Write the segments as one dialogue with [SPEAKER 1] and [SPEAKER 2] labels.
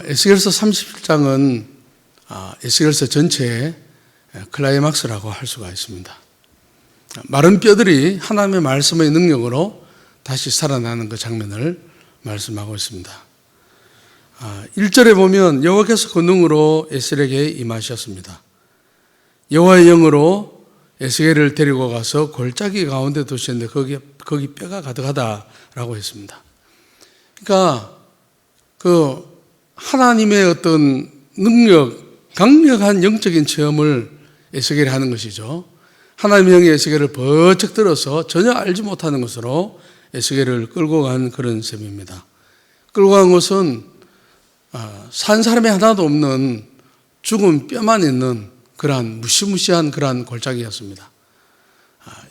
[SPEAKER 1] 에스겔서 37장은 에스겔서 전체의 클라이막스라고 할 수가 있습니다. 마른 뼈들이 하나님의 말씀의 능력으로 다시 살아나는 그 장면을 말씀하고 있습니다. 1절에 보면 여호와께서 그 능으로 에스겔에게 임하셨습니다. 여호와의 영으로 에스겔을 데리고 가서 골짜기 가운데 두셨는데 거기 뼈가 가득하다라고 했습니다. 그러니까 그 하나님의 어떤 능력, 강력한 영적인 체험을 에스겔이 하는 것이죠. 하나님의 영이 에스겔을 버쩍 들어서 전혀 알지 못하는 것으로 에스겔을 끌고 간 그런 셈입니다. 끌고 간 것은 산 사람이 하나도 없는 죽은 뼈만 있는 그러한 무시무시한 그러한 골짜기였습니다.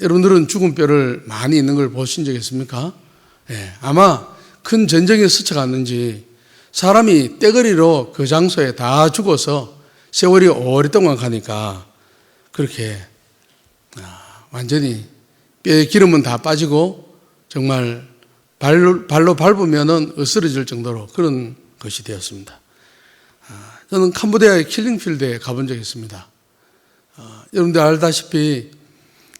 [SPEAKER 1] 여러분들은 죽은 뼈를 많이 있는 걸 보신 적 있습니까? 아마 큰 전쟁에 스쳐갔는지 사람이 떼거리로 그 장소에 다 죽어서 세월이 오랫동안 가니까 그렇게 완전히 뼈에 기름은 다 빠지고 정말 발로 밟으면은 으스러질 정도로 그런 것이 되었습니다. 저는 캄보디아의 킬링필드에 가본 적이 있습니다. 여러분들 알다시피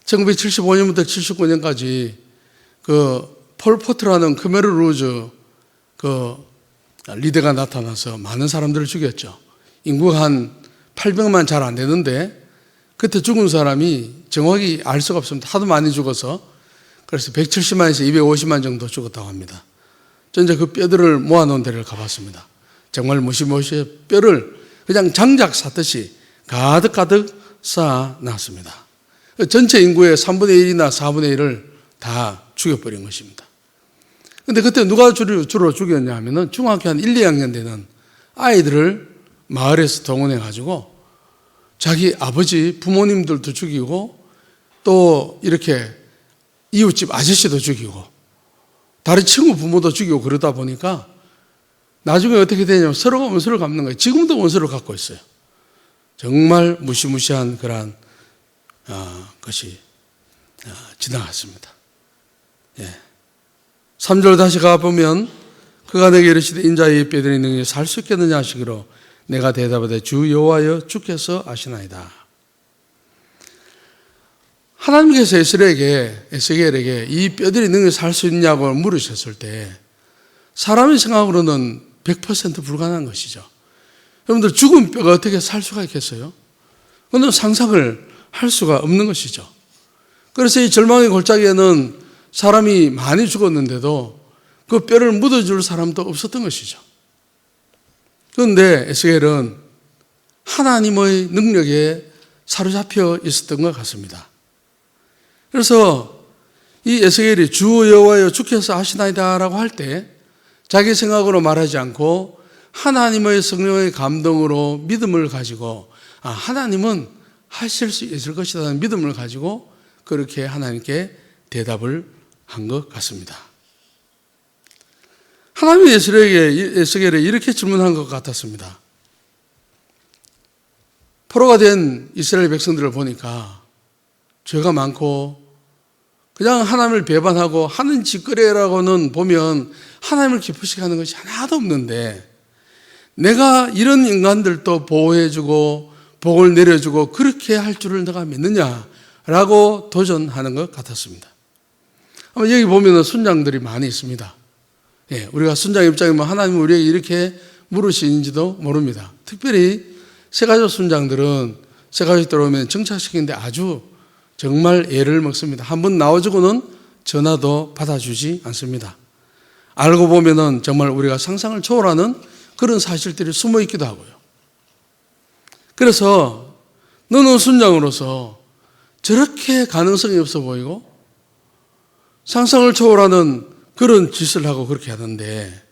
[SPEAKER 1] 1975년부터 79년까지 그 폴포트라는 크메르 루즈 그 리더가 나타나서 많은 사람들을 죽였죠. 인구가 한 800만 잘 안 되는데 그때 죽은 사람이 정확히 알 수가 없습니다. 하도 많이 죽어서. 그래서 170만에서 250만 정도 죽었다고 합니다. 저는 그 뼈들을 모아놓은 데를 가봤습니다. 정말 무시무시한 뼈를 그냥 장작 쌌듯이 가득가득 쌓아놨습니다. 전체 인구의 3분의 1이나 4분의 1을 다 죽여버린 것입니다. 근데 그때 누가 주로 죽였냐 하면은 중학교 한 1, 2학년 되는 아이들을 마을에서 동원해가지고 자기 아버지, 부모님들도 죽이고 또 이렇게 이웃집 아저씨도 죽이고 다른 친구 부모도 죽이고 그러다 보니까 나중에 어떻게 되냐면 서로가 원수를 갚는 거예요. 지금도 원수를 갖고 있어요. 정말 무시무시한 그러한 것이 지나갔습니다. 3절 다시 가보면 그가 내게 이르시되 인자의 뼈들이 능히 살 수 있겠느냐 하시기로 내가 대답하되 주 여호와여 주께서 아시나이다. 하나님께서 에스겔에게 이 뼈들이 능히 살 수 있냐고 물으셨을 때 사람의 생각으로는 100% 불가능한 것이죠. 여러분들 죽은 뼈가 어떻게 살 수가 있겠어요? 그건 상상을 할 수가 없는 것이죠. 그래서 이 절망의 골짜기에는 사람이 많이 죽었는데도 그 뼈를 묻어줄 사람도 없었던 것이죠. 그런데 에스겔은 하나님의 능력에 사로잡혀 있었던 것 같습니다. 그래서 이 에스겔이 주 여호와여 주께서 하시나이다라고 할 때 자기 생각으로 말하지 않고 하나님의 성령의 감동으로 믿음을 가지고 하나님은 하실 수 있을 것이라는 믿음을 가지고 그렇게 하나님께 대답을 한 것 같습니다. 하나님이 에스겔에 이렇게 질문한 것 같았습니다. 포로가 된 이스라엘 백성들을 보니까 죄가 많고 그냥 하나님을 배반하고 하는 짓거리라고는 보면 하나님을 기쁘시게 하는 것이 하나도 없는데 내가 이런 인간들도 보호해주고 복을 내려주고 그렇게 할 줄을 내가 믿느냐라고 도전하는 것 같았습니다. 아마 여기 보면 순장들이 많이 있습니다. 우리가 순장 입장이면 하나님은 우리에게 이렇게 물으시는지도 모릅니다. 특별히 새가족 순장들은 새가족 들어오면 정착시키는데 아주 정말 애를 먹습니다. 한번 나와주고는 전화도 받아주지 않습니다. 알고 보면은 정말 우리가 상상을 초월하는 그런 사실들이 숨어 있기도 하고요. 그래서 너는 순장으로서 저렇게 가능성이 없어 보이고 상상을 초월하는 그런 짓을 하고 그렇게 하는데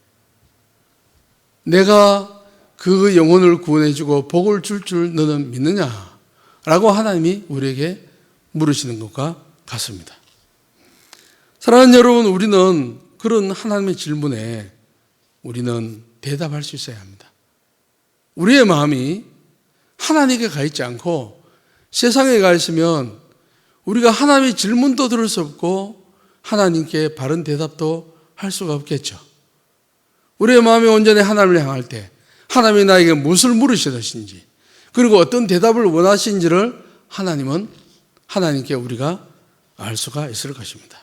[SPEAKER 1] 내가 그 영혼을 구원해주고 복을 줄 너는 믿느냐? 라고 하나님이 우리에게 물으시는 것과 같습니다. 사랑하는 여러분, 우리는 그런 하나님의 질문에 우리는 대답할 수 있어야 합니다. 우리의 마음이 하나님께 가 있지 않고 세상에 가 있으면 우리가 하나님의 질문도 들을 수 없고 하나님께 바른 대답도 할 수가 없겠죠. 우리의 마음이 온전히 하나님을 향할 때 하나님이 나에게 무엇을 물으시듯인지, 그리고 어떤 대답을 원하시는지를 하나님께 우리가 알 수가 있을 것입니다.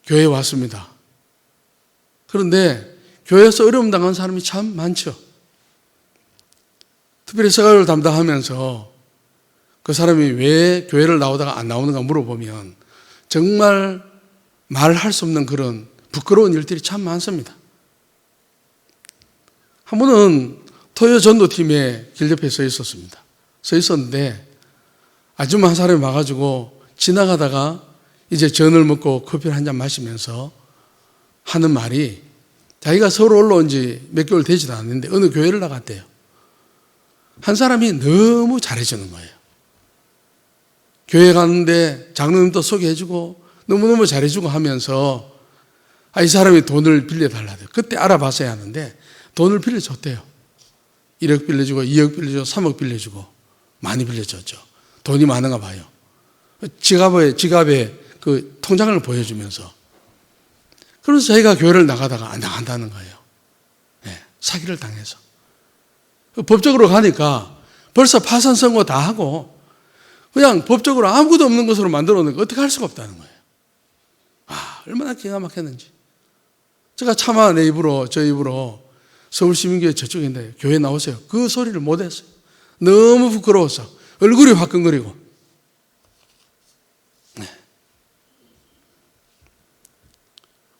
[SPEAKER 1] 교회에 왔습니다. 그런데 교회에서 어려움 당한 사람이 참 많죠. 특별히 서가를 담당하면서 그 사람이 왜 교회를 나오다가 안 나오는가 물어보면 정말 말할 수 없는 그런 부끄러운 일들이 참 많습니다. 한 번은 토요 전도팀에 길 옆에 서 있었는데 아줌마 한 사람이 와가지고 지나가다가 이제 전을 먹고 커피를 한 잔 마시면서 하는 말이, 자기가 서울 올라온 지 몇 개월 되지도 않았는데 어느 교회를 나갔대요. 한 사람이 너무 잘해주는 거예요. 교회 가는데 장로님도 소개해주고 너무너무 잘해주고 하면서 이 사람이 돈을 빌려달라대요. 그때 알아봤어야 하는데 돈을 빌려줬대요. 1억 빌려주고 2억 빌려주고 3억 빌려주고 많이 빌려줬죠. 돈이 많은가 봐요. 지갑에 그 통장을 보여주면서. 그래서 저희가 교회를 나가다가 안 나간다는 거예요. 네, 사기를 당해서. 법적으로 가니까 벌써 파산 선고 다 하고 그냥 법적으로 아무것도 없는 것으로 만들어 놓으니까 어떻게 할 수가 없다는 거예요. 얼마나 기가 막혔는지. 제가 차마 저 입으로 서울시민교회 저쪽인데 교회 나오세요. 그 소리를 못했어요. 너무 부끄러워서 얼굴이 화끈거리고. 네.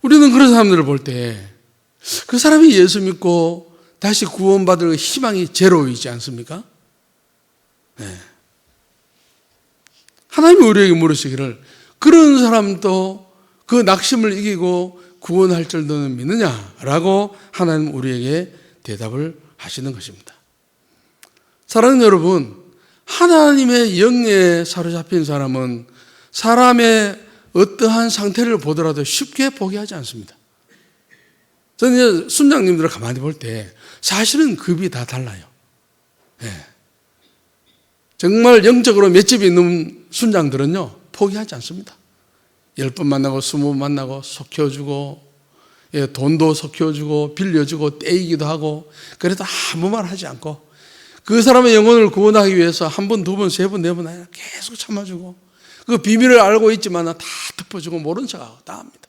[SPEAKER 1] 우리는 그런 사람들을 볼 때 그 사람이 예수 믿고 다시 구원받을 희망이 제로이지 않습니까? 네. 하나님이 우리에게 물으시기를 그런 사람도 그 낙심을 이기고 구원할 줄 너는 믿느냐라고 하나님 우리에게 대답을 하시는 것입니다. 사랑하는 여러분, 하나님의 영에 사로잡힌 사람은 사람의 어떠한 상태를 보더라도 쉽게 포기하지 않습니다. 저는 이제 순장님들을 가만히 볼 때 사실은 급이 다 달라요. 네. 정말 영적으로 맷집이 있는 순장들은요, 포기하지 않습니다. 10번 만나고 20번 만나고 속여주고, 돈도 속여주고 빌려주고 떼이기도 하고, 그래도 아무 말 하지 않고 그 사람의 영혼을 구원하기 위해서 한 번, 두 번, 세 번, 네 번 아니라 계속 참아주고, 그 비밀을 알고 있지만 다 덮어주고 모른 척하고 다 합니다.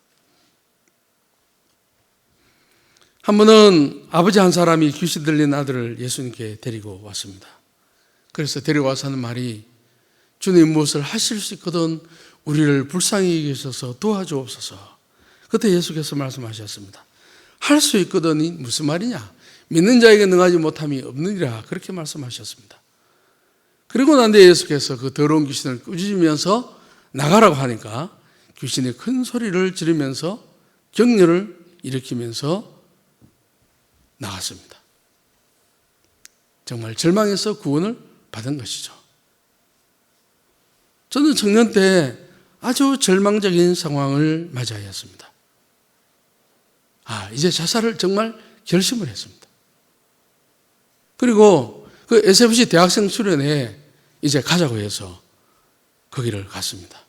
[SPEAKER 1] 한 번은 아버지 한 사람이 귀신 들린 아들을 예수님께 데리고 왔습니다. 그래서 데려와서 하는 말이, 주님 무엇을 하실 수 있거든 우리를 불쌍히 여기셔서 도와주옵소서. 그때 예수께서 말씀하셨습니다. 할 수 있거든이 무슨 말이냐? 믿는 자에게 능하지 못함이 없느니라. 그렇게 말씀하셨습니다. 그리고 난 뒤에 예수께서 그 더러운 귀신을 꾸짖으면서 나가라고 하니까 귀신이 큰 소리를 지르면서 격렬을 일으키면서 나갔습니다. 정말 절망해서 구원을 받은 것이죠. 저는 청년 때 아주 절망적인 상황을 맞이하였습니다. 이제 자살을 정말 결심을 했습니다. 그리고 그 SFC 대학생 수련회에 이제 가자고 해서 거기를 갔습니다.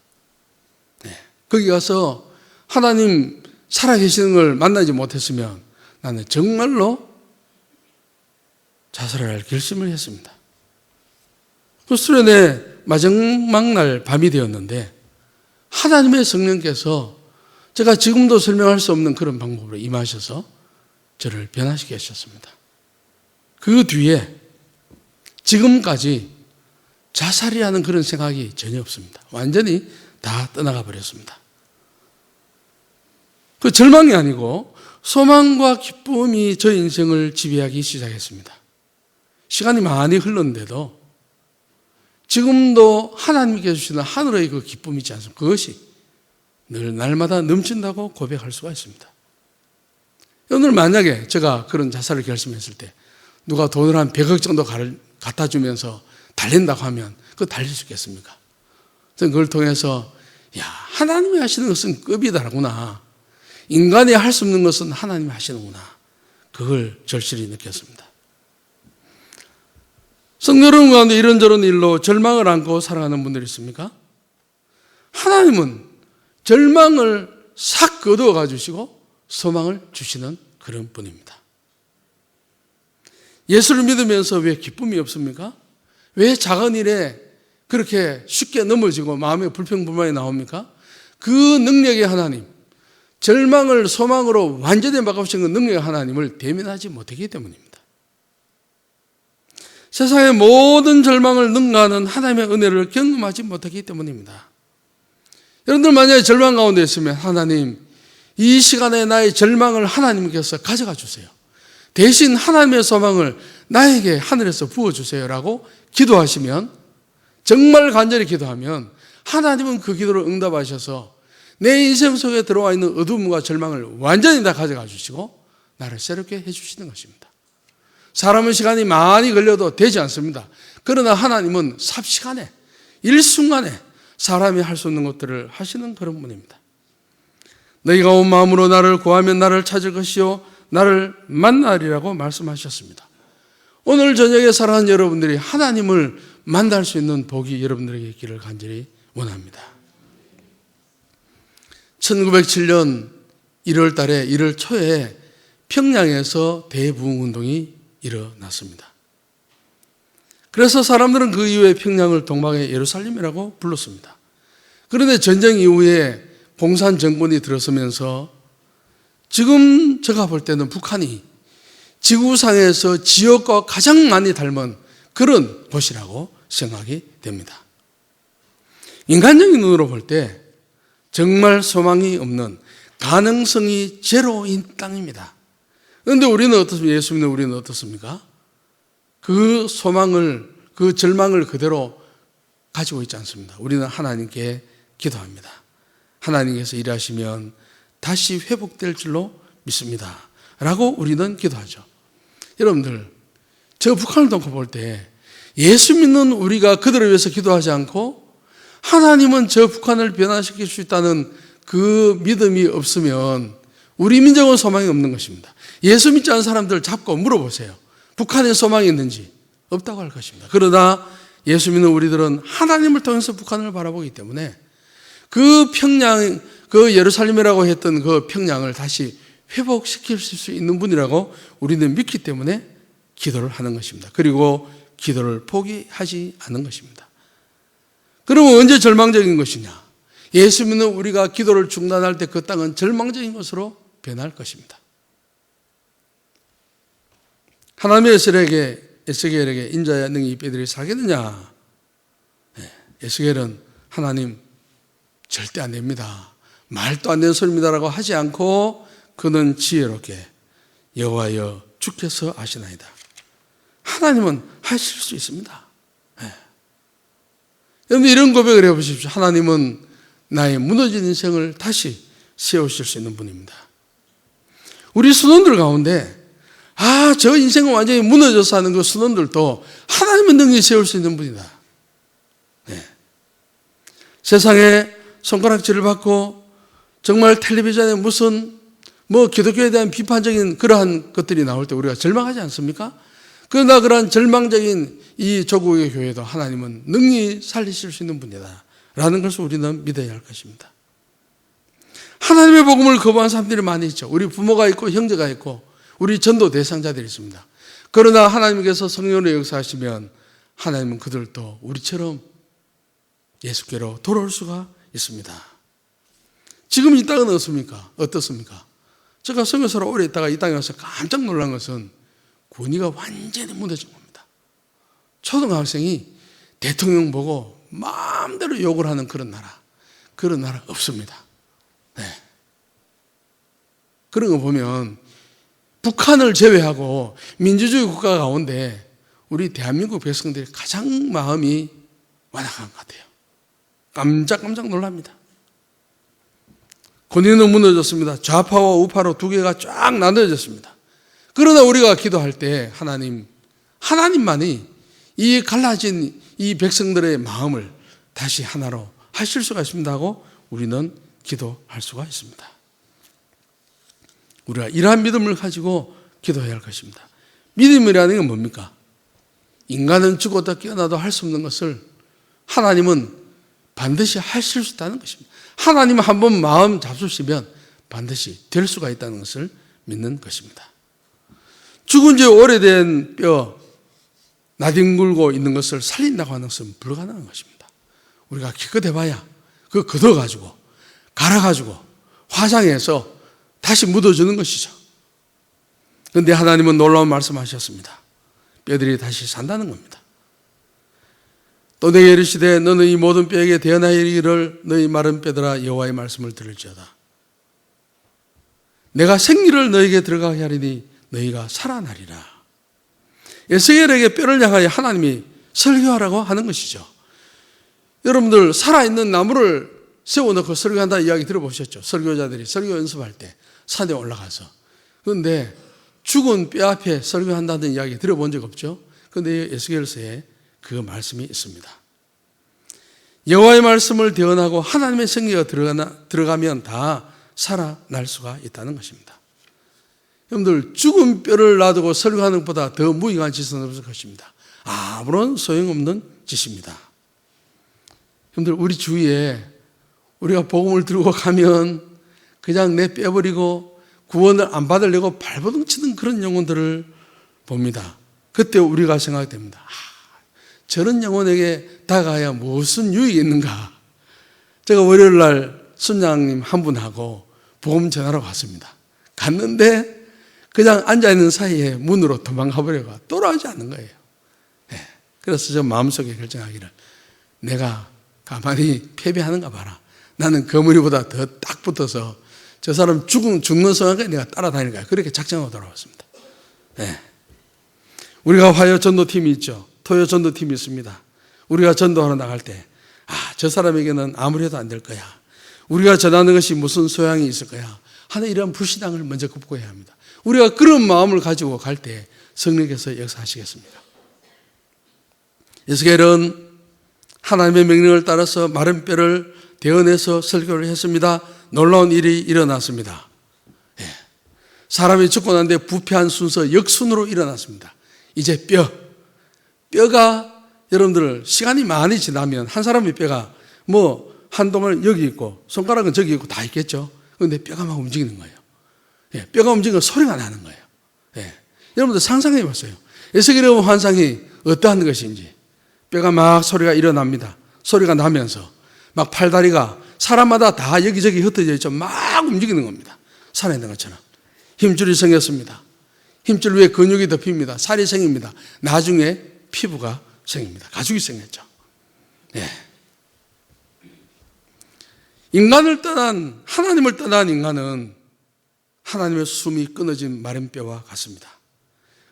[SPEAKER 1] 네. 거기 가서 하나님 살아계시는 걸 만나지 못했으면 나는 정말로 자살을 할 결심을 했습니다. 그 수련회 마지막 날 밤이 되었는데 하나님의 성령께서 제가 지금도 설명할 수 없는 그런 방법으로 임하셔서 저를 변화시켜 주셨습니다. 그 뒤에 지금까지 자살이라는 그런 생각이 전혀 없습니다. 완전히 다 떠나가 버렸습니다. 그 절망이 아니고 소망과 기쁨이 저 인생을 지배하기 시작했습니다. 시간이 많이 흘렀는데도 지금도 하나님께서 주시는 하늘의 그 기쁨이 있지 않습니까? 그것이 늘 날마다 넘친다고 고백할 수가 있습니다. 오늘 만약에 제가 그런 자살을 결심했을 때 누가 돈을 한 100억 정도 갖다 주면서 달린다고 하면 그거 달릴 수 있겠습니까? 저는 그걸 통해서 하나님이 하시는 것은 급이다구나. 인간이 할 수 없는 것은 하나님이 하시는구나. 그걸 절실히 느꼈습니다. 성도 여러분 가운데 이런저런 일로 절망을 안고 살아가는 분들이 있습니까? 하나님은 절망을 싹 거두어 가주시고 소망을 주시는 그런 분입니다. 예수를 믿으면서 왜 기쁨이 없습니까? 왜 작은 일에 그렇게 쉽게 넘어지고 마음에 불평불만이 나옵니까? 그 능력의 하나님, 절망을 소망으로 완전히 바꾸시는 능력의 하나님을 대면하지 못하기 때문입니다. 세상의 모든 절망을 능가하는 하나님의 은혜를 경험하지 못하기 때문입니다. 여러분들 만약에 절망 가운데 있으면 하나님, 이 시간에 나의 절망을 하나님께서 가져가 주세요. 대신 하나님의 소망을 나에게 하늘에서 부어주세요라고 기도하시면, 정말 간절히 기도하면 하나님은 그 기도를 응답하셔서 내 인생 속에 들어와 있는 어둠과 절망을 완전히 다 가져가 주시고 나를 새롭게 해주시는 것입니다. 사람은 시간이 많이 걸려도 되지 않습니다. 그러나 하나님은 삽시간에, 일순간에 사람이 할 수 없는 것들을 하시는 그런 분입니다. 너희가 온 마음으로 나를 구하면 나를 찾을 것이요 나를 만나리라고 말씀하셨습니다. 오늘 저녁에 사랑하는 여러분들이 하나님을 만날 수 있는 복이 여러분들에게 있기를 간절히 원합니다. 1907년 1월 달에 1월 초에 평양에서 대부흥운동이 일어났습니다. 그래서 사람들은 그 이후에 평양을 동방의 예루살렘이라고 불렀습니다. 그런데 전쟁 이후에 공산 정권이 들어서면서 지금 제가 볼 때는 북한이 지구상에서 지역과 가장 많이 닮은 그런 곳이라고 생각이 됩니다. 인간적인 눈으로 볼 때 정말 소망이 없는, 가능성이 제로인 땅입니다. 그런데 우리는 어떻습니까? 예수 믿는 우리는 어떻습니까? 그 소망을, 그 절망을 그대로 가지고 있지 않습니다. 우리는 하나님께 기도합니다. 하나님께서 일하시면 다시 회복될 줄로 믿습니다 라고 우리는 기도하죠. 여러분들, 저 북한을 놓고 볼 때 예수 믿는 우리가 그들을 위해서 기도하지 않고 하나님은 저 북한을 변화시킬 수 있다는 그 믿음이 없으면 우리 민족은 소망이 없는 것입니다. 예수 믿지 않은 사람들 잡고 물어보세요. 북한에 소망이 있는지 없다고 할 것입니다. 그러나 예수 믿는 우리들은 하나님을 통해서 북한을 바라보기 때문에 그 평양, 그 예루살렘이라고 했던 그 평양을 다시 회복시킬 수 있는 분이라고 우리는 믿기 때문에 기도를 하는 것입니다. 그리고 기도를 포기하지 않는 것입니다. 그러면 언제 절망적인 것이냐? 예수 믿는 우리가 기도를 중단할 때 그 땅은 절망적인 것으로 변할 것입니다. 하나님의 에스겔에게 인자야 능히 이 뼈들이 살겠느냐? 에스겔은 하나님 절대 안 됩니다, 말도 안 되는 소리입니다라고 하지 않고 그는 지혜롭게 여호와여 주께서 아시나이다. 하나님은 하실 수 있습니다. 여러분 이런 고백을 해보십시오. 하나님은 나의 무너진 인생을 다시 세우실 수 있는 분입니다. 우리 순원들 가운데 저 인생은 완전히 무너져서 하는 그 순원들도 하나님은 능히 세울 수 있는 분이다. 세상에 손가락질을 받고 정말 텔레비전에 무슨 기독교에 대한 비판적인 그러한 것들이 나올 때 우리가 절망하지 않습니까? 그러나 그러한 절망적인 이 조국의 교회도 하나님은 능히 살리실 수 있는 분이다 라는 것을 우리는 믿어야 할 것입니다. 하나님의 복음을 거부한 사람들이 많이 있죠. 우리 부모가 있고 형제가 있고 우리 전도 대상자들이 있습니다. 그러나 하나님께서 성령으로 역사하시면 하나님은 그들도 우리처럼 예수께로 돌아올 수가 있습니다. 지금 이 땅은 어떻습니까? 제가 선교사로 오래 있다가 이 땅에 와서 깜짝 놀란 것은 군의가 완전히 무너진 겁니다. 초등학생이 대통령 보고 마음대로 욕을 하는 그런 나라 없습니다. 그런 거 보면 북한을 제외하고 민주주의 국가 가운데 우리 대한민국 백성들이 가장 마음이 완악한 것 같아요. 깜짝 놀랍니다. 군의는 무너졌습니다. 좌파와 우파로 두 개가 쫙 나눠졌습니다. 그러나 우리가 기도할 때 하나님만이 이 갈라진 이 백성들의 마음을 다시 하나로 하실 수가 있습니다고 우리는 기도할 수가 있습니다. 우리가 이러한 믿음을 가지고 기도해야 할 것입니다. 믿음이라는 건 뭡니까? 인간은 죽었다 깨어나도 할 수 없는 것을 하나님은 반드시 하실 수 있다는 것입니다. 하나님은 한번 마음 잡수시면 반드시 될 수가 있다는 것을 믿는 것입니다. 죽은 지 오래된 뼈, 나뒹굴고 있는 것을 살린다고 하는 것은 불가능한 것입니다. 우리가 기껏 해봐야 그거 걷어가지고 갈아가지고 화장해서 다시 묻어주는 것이죠. 그런데 하나님은 놀라운 말씀하셨습니다. 뼈들이 다시 산다는 겁니다. 또 내게 이르시되 너는 이 모든 뼈에게 대언하여 이르기를 너희 마른 뼈들아 여호와의 말씀을 들을지어다. 내가 생기를 너에게 들어가게 하리니 너희가 살아나리라. 에스겔에게 뼈를 향하여 하나님이 설교하라고 하는 것이죠. 여러분들 살아있는 나무를 세워놓고 설교한다는 이야기 들어보셨죠? 설교자들이 설교 연습할 때 산에 올라가서. 그런데 죽은 뼈 앞에 설교한다는 이야기 들어본 적 없죠? 그런데 에스겔서에 그 말씀이 있습니다. 여호와의 말씀을 대언하고 하나님의 생기가 들어가면 다 살아날 수가 있다는 것입니다. 여러분들 죽은 뼈를 놔두고 설교하는 것보다 더 무익한 짓은 없을 것입니다. 아무런 소용없는 짓입니다. 여러분들 우리 주위에 우리가 복음을 들고 가면 그냥 내빼버리고 구원을 안 받으려고 발버둥 치는 그런 영혼들을 봅니다. 그때 우리가 생각됩니다. 저런 영혼에게 다가가야 무슨 유익이 있는가. 제가 월요일 날 순장님 한 분하고 복음 전하러 갔습니다. 갔는데 그냥 앉아있는 사이에 문으로 도망가 버려가 돌아오지 않는 거예요. 네. 그래서 저 마음속에 결정하기를 내가 가만히 패배하는가 봐라. 나는 거머리보다 더 딱 붙어서 저 사람 죽는 순간까지 내가 따라다닐 거야. 그렇게 작정하고 돌아왔습니다. 네. 우리가 화요 전도팀이 있죠. 토요 전도팀이 있습니다. 우리가 전도하러 나갈 때 저 사람에게는 아무리 해도 안 될 거야. 우리가 전하는 것이 무슨 소양이 있을 거야 하는 이런 불신앙을 먼저 극복해야 합니다. 우리가 그런 마음을 가지고 갈 때 성령께서 역사하시겠습니다. 에스겔은 하나님의 명령을 따라서 마른 뼈를 대언해서 설교를 했습니다. 놀라운 일이 일어났습니다. 예. 사람이 죽고 난 뒤에 부패한 순서 역순으로 일어났습니다. 이제 뼈가 여러분들 시간이 많이 지나면 한 사람의 뼈가 뭐 한동을 여기 있고 손가락은 저기 있고 다 있겠죠. 그런데 뼈가 막 움직이는 거예요. 예. 뼈가 움직이면 소리가 나는 거예요. 예. 여러분들 상상해 보세요. 에스겔의 환상이 어떠한 것인지. 뼈가 막 소리가 일어납니다. 소리가 나면서 막 팔다리가 사람마다 다 여기저기 흩어져 있죠. 막 움직이는 겁니다. 살아있는 것처럼. 힘줄이 생겼습니다. 힘줄 위에 근육이 덮입니다. 살이 생깁니다. 나중에 피부가 생깁니다. 가죽이 생겼죠. 네. 하나님을 떠난 인간은 하나님의 숨이 끊어진 마른 뼈와 같습니다.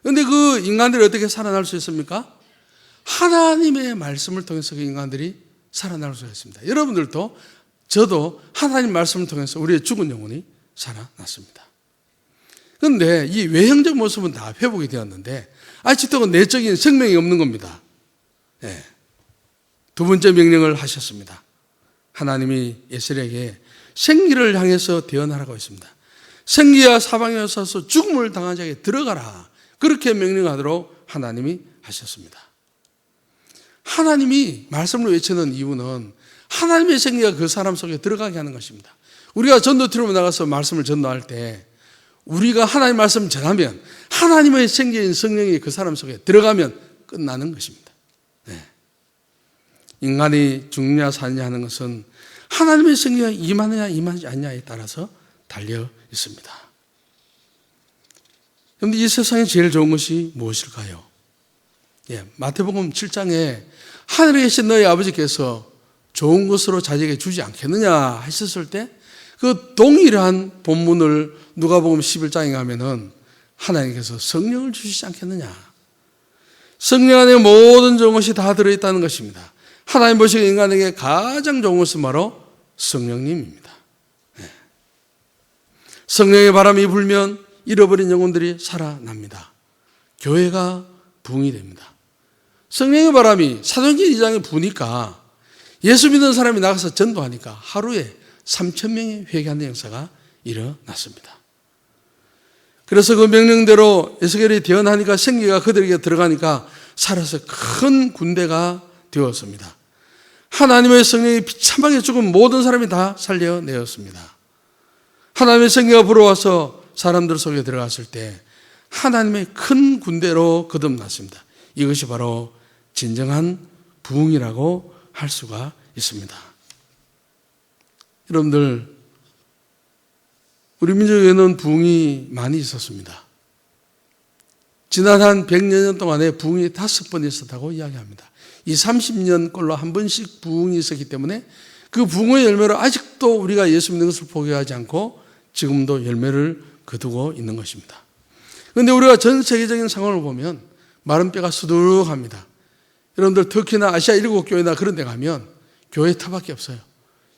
[SPEAKER 1] 그런데 그 인간들이 어떻게 살아날 수 있습니까? 하나님의 말씀을 통해서 그 인간들이 살아날 수 있습니다. 여러분들도 저도 하나님 말씀을 통해서 우리의 죽은 영혼이 살아났습니다. 그런데 이 외형적 모습은 다 회복이 되었는데 아직도 내적인 생명이 없는 겁니다. 네. 두 번째 명령을 하셨습니다. 하나님이 에스겔에게 생기를 향해서 대언하라고 했습니다. 생기와 사방에 서서 죽음을 당한 자에게 들어가라. 그렇게 명령하도록 하나님이 하셨습니다. 하나님이 말씀을 외치는 이유는 하나님의 생기가 그 사람 속에 들어가게 하는 것입니다. 우리가 전도팀으로 나가서 말씀을 전도할 때 우리가 하나님 말씀을 전하면 하나님의 생기인 성령이 그 사람 속에 들어가면 끝나는 것입니다. 네. 인간이 죽느냐 사느냐 하는 것은 하나님의 생기가 임하느냐 임하지 않느냐에 따라서 달려 있습니다. 그런데 이 세상에 제일 좋은 것이 무엇일까요? 예, 마태복음 7장에 하늘에 계신 너희 아버지께서 좋은 것으로 자기에게 주지 않겠느냐 하셨을 때 그 동일한 본문을 누가복음 11장에 가면은 하나님께서 성령을 주시지 않겠느냐. 성령 안에 모든 좋은 것이 다 들어있다는 것입니다. 하나님 보시기에 인간에게 가장 좋은 것은 바로 성령님입니다. 네. 성령의 바람이 불면 잃어버린 영혼들이 살아납니다. 교회가 부흥이 됩니다. 성령의 바람이 사도행전 2장에 부니까 예수 믿는 사람이 나가서 전도하니까 하루에 3,000명이 회개하는 역사가 일어났습니다. 그래서 그 명령대로 에스겔이 대언하니까 생기가 그들에게 들어가니까 살아서 큰 군대가 되었습니다. 하나님의 성령이 비참하게 죽은 모든 사람이 다 살려내었습니다. 하나님의 생기가 불어와서 사람들 속에 들어갔을 때 하나님의 큰 군대로 거듭났습니다. 이것이 바로 진정한 부흥이라고 할 수가 있습니다. 여러분들, 우리 민족에는 부흥이 많이 있었습니다. 지난 한 100년 동안에 부흥이 5번 있었다고 이야기합니다. 이 30년 꼴로 한 번씩 부흥이 있었기 때문에 그 부흥의 열매로 아직도 우리가 예수 믿는 것을 포기하지 않고 지금도 열매를 거두고 있는 것입니다. 그런데 우리가 전 세계적인 상황을 보면 마른 뼈가 수두룩합니다. 여러분들 특히나 아시아 7교회나 그런 데 가면 교회 터밖에 없어요.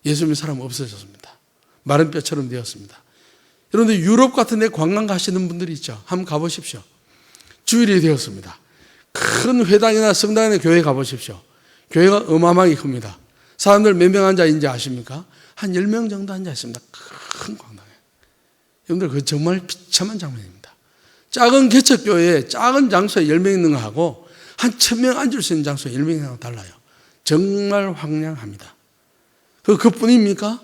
[SPEAKER 1] 예수 믿는 사람 없어졌습니다. 마른 뼈처럼 되었습니다. 여러분들 유럽 같은 데 관광 가시는 분들이 있죠. 한번 가보십시오. 주일이 되었습니다. 큰 회당이나 성당이나 교회 가보십시오. 교회가 어마어마하게 큽니다. 사람들 몇 명 앉아있는지 아십니까? 한 10명 정도 앉아있습니다. 큰 광장에. 여러분들 그거 정말 비참한 장면입니다. 작은 개척교회에 작은 장소에 10명 있는 거하고 한 1000명 앉을 수 있는 장소에 10명 있는 거하고 달라요. 정말 황량합니다. 그뿐입니까?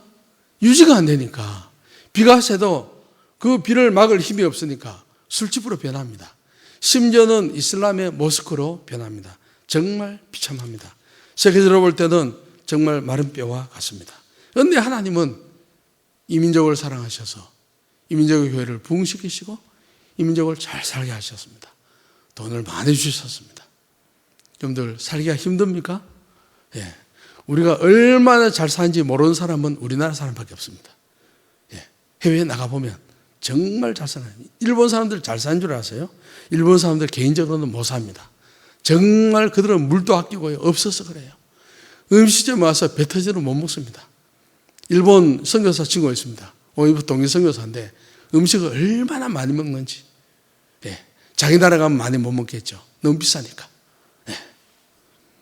[SPEAKER 1] 유지가 안 되니까. 비가 새도 그 비를 막을 힘이 없으니까 술집으로 변합니다. 심지어는 이슬람의 모스크로 변합니다. 정말 비참합니다. 세계적으로 볼 때는 정말 마른 뼈와 같습니다. 그런데 하나님은 이 민족을 사랑하셔서 이 민족의 교회를 부흥시키시고 이 민족을 잘 살게 하셨습니다. 돈을 많이 주셨습니다. 여러분들 살기가 힘듭니까? 예. 우리가 얼마나 잘 사는지 모르는 사람은 우리나라 사람밖에 없습니다. 예. 해외에 나가보면 정말 잘 살아요. 일본 사람들 잘 사는 줄 아세요? 일본 사람들 개인적으로는 못 삽니다. 정말 그들은 물도 아끼고요. 없어서 그래요. 음식점에 와서 배 터지는 못 먹습니다. 일본 선교사 친구가 있습니다. 오이부 동기 선교사인데 음식을 얼마나 많이 먹는지. 예. 자기 나라 가면 많이 못 먹겠죠. 너무 비싸니까. 예.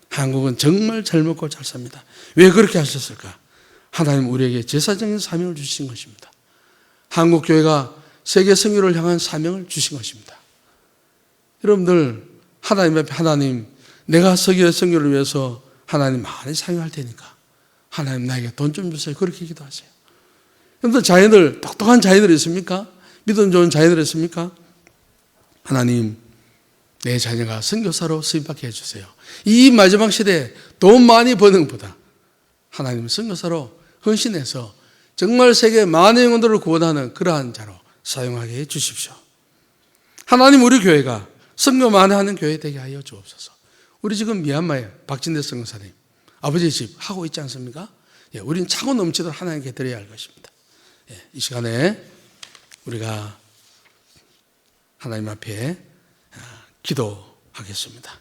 [SPEAKER 1] 한국은 정말 잘 먹고 잘 삽니다. 왜 그렇게 하셨을까? 하나님 우리에게 제사장인 사명을 주신 것입니다. 한국교회가 세계 선교를 향한 사명을 주신 것입니다. 여러분들 하나님 앞에 하나님 내가 세계 선교를 위해서 하나님 많이 사용할 테니까 하나님 나에게 돈 좀 주세요. 그렇게 기도하세요. 여러분들 자녀들 똑똑한 자녀들 있습니까? 믿음 좋은 자녀들 있습니까? 하나님 내 자녀가 선교사로 수입받게 해주세요. 이 마지막 시대에 돈 많이 버는 것보다 하나님 선교사로 헌신해서 정말 세계 많은 영혼들을 구원하는 그러한 자로 사용하게 해 주십시오. 하나님 우리 교회가 선교 많이 하는 교회 되게 하여 주옵소서. 우리 지금 미얀마에 박진대 선교사님 아버지 집 하고 있지 않습니까? 예, 우리는 차고 넘치도록 하나님께 드려야 할 것입니다. 예, 이 시간에 우리가 하나님 앞에 기도하겠습니다.